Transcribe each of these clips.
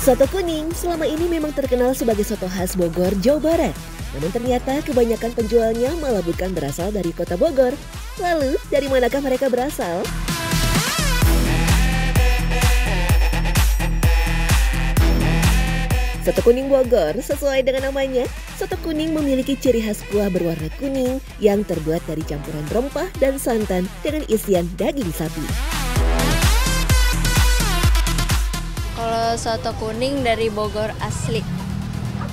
Soto kuning selama ini memang terkenal sebagai soto khas Bogor, Jawa Barat. Namun ternyata kebanyakan penjualnya malah bukan berasal dari kota Bogor. Lalu, dari manakah mereka berasal? Soto kuning Bogor sesuai dengan namanya, soto kuning memiliki ciri khas kuah berwarna kuning yang terbuat dari campuran rempah dan santan dengan isian daging sapi. Kalau soto kuning dari Bogor asli.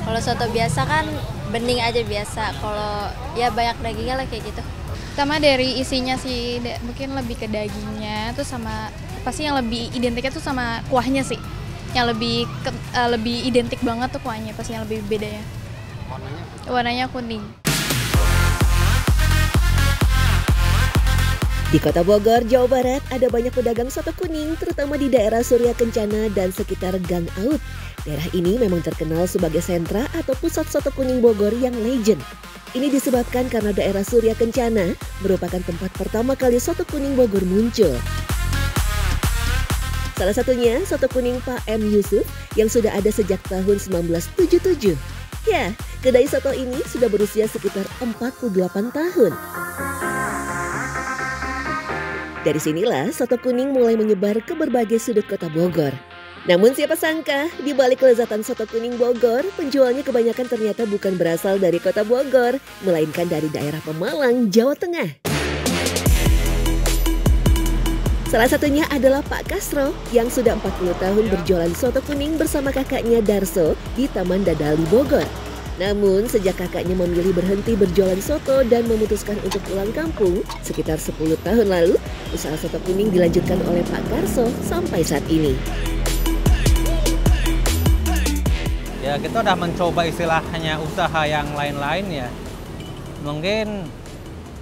Kalau soto biasa kan bening aja biasa. Kalau ya banyak dagingnya lah kayak gitu. Sama dari isinya sih, mungkin lebih ke dagingnya tuh sama pasti yang lebih identiknya tuh sama kuahnya sih. Yang lebih identik banget tuh kuahnya, pasti yang lebih beda ya. Warnanya kuning. Di kota Bogor, Jawa Barat, ada banyak pedagang soto kuning, terutama di daerah Surya Kencana dan sekitar Gang Aut. Daerah ini memang terkenal sebagai sentra atau pusat soto kuning Bogor yang legend. Ini disebabkan karena daerah Surya Kencana merupakan tempat pertama kali soto kuning Bogor muncul. Salah satunya soto kuning Pak M. Yusuf yang sudah ada sejak tahun 1977. Ya, kedai soto ini sudah berusia sekitar 48 tahun. Dari sinilah soto kuning mulai menyebar ke berbagai sudut kota Bogor. Namun siapa sangka, di balik kelezatan soto kuning Bogor, penjualnya kebanyakan ternyata bukan berasal dari kota Bogor, melainkan dari daerah Pemalang, Jawa Tengah. Salah satunya adalah Pak Kasro yang sudah 40 tahun berjualan soto kuning bersama kakaknya Darso di Taman Dadali, Bogor. Namun sejak kakaknya memilih berhenti berjualan soto dan memutuskan untuk pulang kampung sekitar 10 tahun lalu, usaha soto kuning dilanjutkan oleh Pak Karso sampai saat ini. Ya kita udah mencoba istilahnya usaha yang lain-lain ya. Mungkin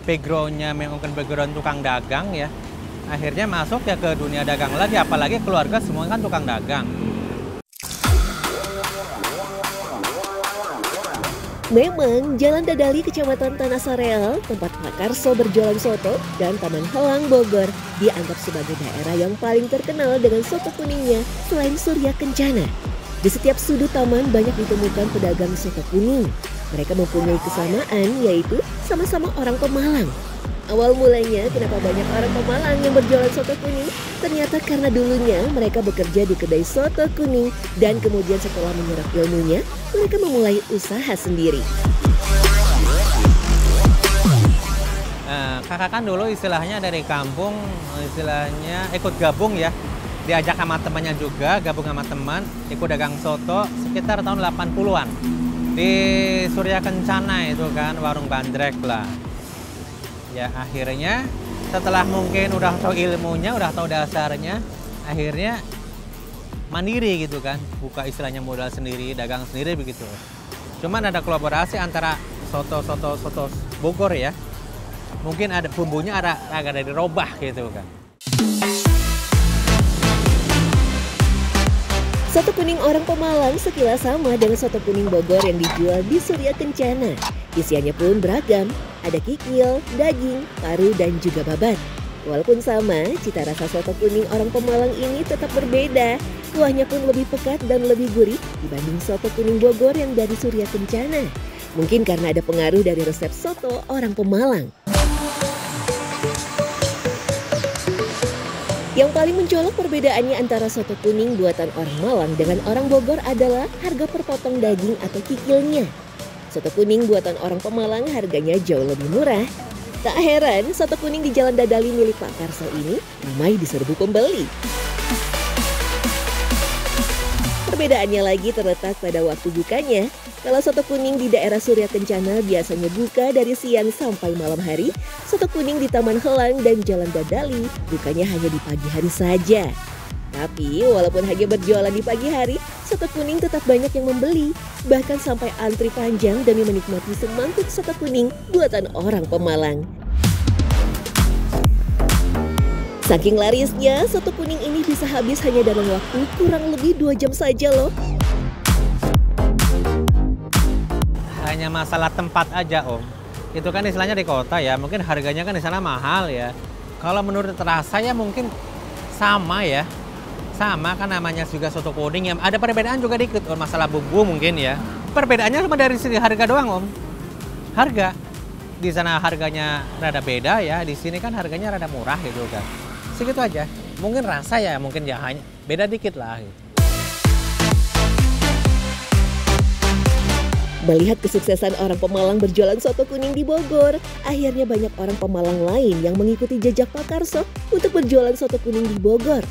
background-nya mungkin background tukang dagang ya. Akhirnya masuk ya ke dunia dagang lagi, apalagi keluarga semua kan tukang dagang. Memang Jalan Dadali Kecamatan Tanah Sareal, tempat Pak Karso berjualan soto, dan Taman Halang Bogor dianggap sebagai daerah yang paling terkenal dengan soto kuningnya selain Surya Kencana. Di setiap sudut taman banyak ditemukan pedagang soto kuning. Mereka mempunyai kesamaan yaitu sama-sama orang Pemalang. Awal mulanya kenapa banyak orang Pemalang yang berjualan soto kuning? Ternyata karena dulunya mereka bekerja di kedai soto kuning dan kemudian setelah menyerap ilmunya, mereka memulai usaha sendiri. Kakak kan dulu istilahnya dari kampung, istilahnya ikut gabung ya. Diajak sama temannya juga, gabung sama teman, ikut dagang soto sekitar tahun 80-an. Di Surya Kencana itu kan, warung bandrek lah. Ya akhirnya setelah mungkin udah tahu ilmunya, udah tahu dasarnya, akhirnya mandiri gitu kan, buka istilahnya modal sendiri, dagang sendiri begitu. Cuman ada kolaborasi antara soto Bogor ya, mungkin ada bumbunya agak dari robah gitu kan. Soto kuning orang Pemalang sekilas sama dengan soto kuning Bogor yang dijual di Surya Kencana. Isiannya pun beragam, ada kikil, daging, paru, dan juga babat. Walaupun sama, cita rasa soto kuning orang Pemalang ini tetap berbeda. Kuahnya pun lebih pekat dan lebih gurih dibanding soto kuning Bogor yang dari Surya Kencana. Mungkin karena ada pengaruh dari resep soto orang Pemalang. Yang paling mencolok perbedaannya antara soto kuning buatan orang Malang dengan orang Bogor adalah harga per potong daging atau kikilnya. Soto kuning buatan orang Pemalang harganya jauh lebih murah. Tak heran soto kuning di Jalan Dadali milik Pak Karso ini ramai diserbu pembeli. Perbedaannya lagi terletak pada waktu bukanya. Kalau soto kuning di daerah Surya Kencana biasanya buka dari siang sampai malam hari, soto kuning di Taman Helang dan Jalan Dadali bukanya hanya di pagi hari saja. Tapi walaupun hanya berjualan di pagi hari, soto kuning tetap banyak yang membeli. Bahkan sampai antri panjang demi menikmati semangkuk soto kuning buatan orang Pemalang. Saking larisnya, soto kuning ini bisa habis hanya dalam waktu kurang lebih 2 jam saja loh. Hanya masalah tempat aja Om. Itu kan istilahnya di kota ya, mungkin harganya kan di sana mahal ya. Kalau menurut rasa ya mungkin sama ya. Sama kan namanya juga soto kuning ya. Ada perbedaan juga dikit Om, masalah bumbu mungkin ya. Perbedaannya cuma dari segi harga doang Om. Harga. Di sana harganya rada beda ya, di sini kan harganya rada murah gitu kan. Segitu aja. Mungkin rasa ya, mungkin ya hanya beda dikit lah gitu. Melihat kesuksesan orang Pemalang berjualan soto kuning di Bogor, akhirnya banyak orang Pemalang lain yang mengikuti jejak Pak Karso untuk berjualan soto kuning di Bogor.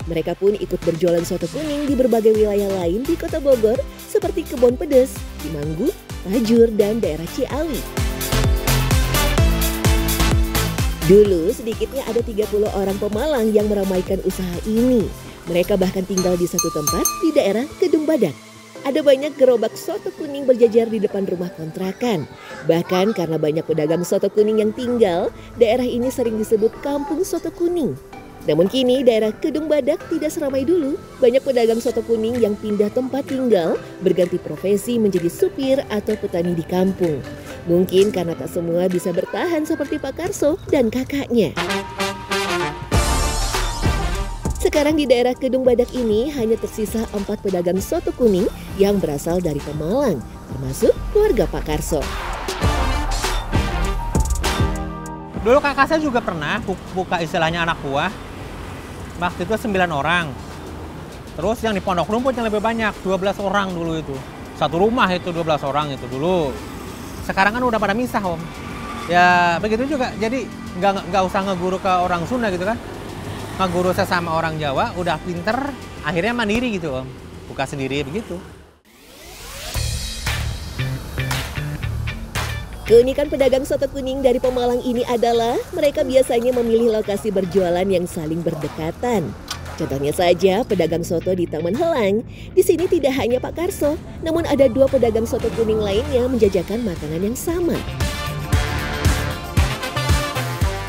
Mereka pun ikut berjualan soto kuning di berbagai wilayah lain di Kota Bogor seperti Kebon Pedes, Cimanggu, Tajur, dan daerah Ciawi. Dulu sedikitnya ada 30 orang Pemalang yang meramaikan usaha ini. Mereka bahkan tinggal di satu tempat di daerah Kedung Badak. Ada banyak gerobak soto kuning berjajar di depan rumah kontrakan. Bahkan karena banyak pedagang soto kuning yang tinggal, daerah ini sering disebut Kampung Soto Kuning. Namun kini daerah Kedung Badak tidak seramai dulu. Banyak pedagang soto kuning yang pindah tempat tinggal, berganti profesi menjadi supir atau petani di kampung. Mungkin karena tak semua bisa bertahan seperti Pak Karso dan kakaknya. Sekarang di daerah Kedung Badak ini hanya tersisa 4 pedagang soto kuning yang berasal dari Pemalang, termasuk keluarga Pak Karso. Dulu kakak saya juga pernah buka istilahnya anak buah. Waktu itu 9 orang. Terus yang di Pondok Rumput yang lebih banyak, 12 orang dulu itu. Satu rumah itu 12 orang itu dulu. Sekarang kan udah pada misah Om. Ya begitu juga, jadi nggak usah ngeguru ke orang Sunda gitu kan. Ngeguru sesama orang Jawa, udah pinter, akhirnya mandiri gitu Om. Buka sendiri begitu. Keunikan pedagang soto kuning dari Pemalang ini adalah mereka biasanya memilih lokasi berjualan yang saling berdekatan. Contohnya saja pedagang soto di Taman Helang. Di sini tidak hanya Pak Karso, namun ada 2 pedagang soto kuning lainnya menjajakan makanan yang sama.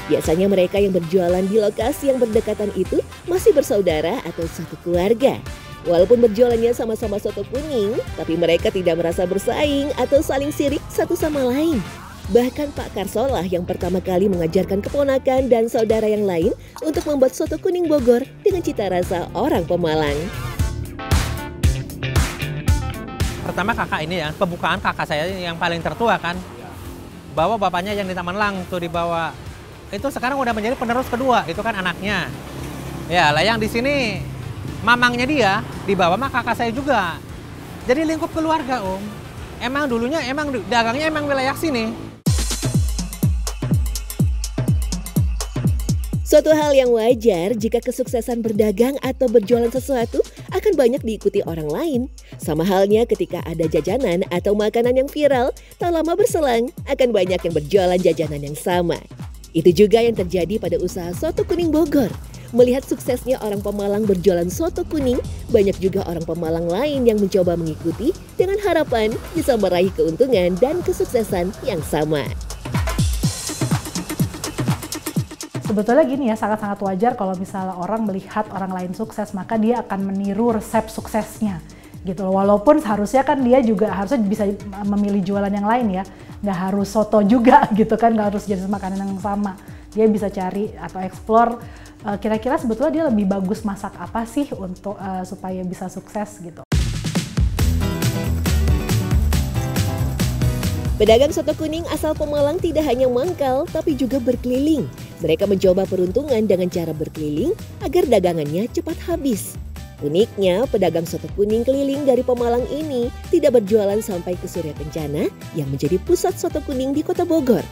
Biasanya mereka yang berjualan di lokasi yang berdekatan itu masih bersaudara atau satu keluarga. Walaupun berjualannya sama-sama soto kuning, tapi mereka tidak merasa bersaing atau saling sirik satu sama lain. Bahkan Pak Karso lah yang pertama kali mengajarkan keponakan dan saudara yang lain untuk membuat soto kuning Bogor dengan cita rasa orang Pemalang. Pertama kakak ini ya, pembukaan kakak saya yang paling tertua kan. Bawa bapaknya yang di Taman Lang tuh dibawa. Itu sekarang udah menjadi penerus kedua, itu kan anaknya. Ya lah yang di sini mamangnya dia dibawa sama kakak saya juga. Jadi lingkup keluarga Om. Emang dulunya emang dagangnya emang wilayah sini. Suatu hal yang wajar jika kesuksesan berdagang atau berjualan sesuatu akan banyak diikuti orang lain. Sama halnya ketika ada jajanan atau makanan yang viral, tak lama berselang akan banyak yang berjualan jajanan yang sama. Itu juga yang terjadi pada usaha soto kuning Bogor. Melihat suksesnya orang Pemalang berjualan soto kuning, banyak juga orang Pemalang lain yang mencoba mengikuti dengan harapan bisa meraih keuntungan dan kesuksesan yang sama. Sebetulnya gini ya, sangat-sangat wajar kalau misalnya orang melihat orang lain sukses, maka dia akan meniru resep suksesnya gitu loh. Walaupun seharusnya kan dia juga harusnya bisa memilih jualan yang lain ya, nggak harus soto juga gitu kan, nggak harus jenis makanan yang sama. Dia bisa cari atau explore kira-kira sebetulnya dia lebih bagus masak apa sih untuk supaya bisa sukses gitu. Pedagang soto kuning asal Pemalang tidak hanya mangkal tapi juga berkeliling. Mereka mencoba peruntungan dengan cara berkeliling agar dagangannya cepat habis. Uniknya, pedagang soto kuning keliling dari Pemalang ini tidak berjualan sampai ke Surya Kencana yang menjadi pusat soto kuning di Kota Bogor.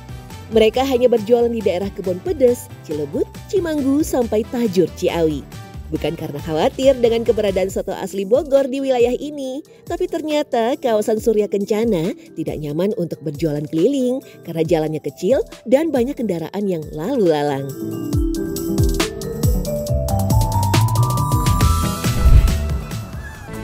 Mereka hanya berjualan di daerah Kebon Pedes, Cilebut, Cimanggu, sampai Tajur, Ciawi. Bukan karena khawatir dengan keberadaan soto asli Bogor di wilayah ini, tapi ternyata kawasan Surya Kencana tidak nyaman untuk berjualan keliling karena jalannya kecil dan banyak kendaraan yang lalu lalang.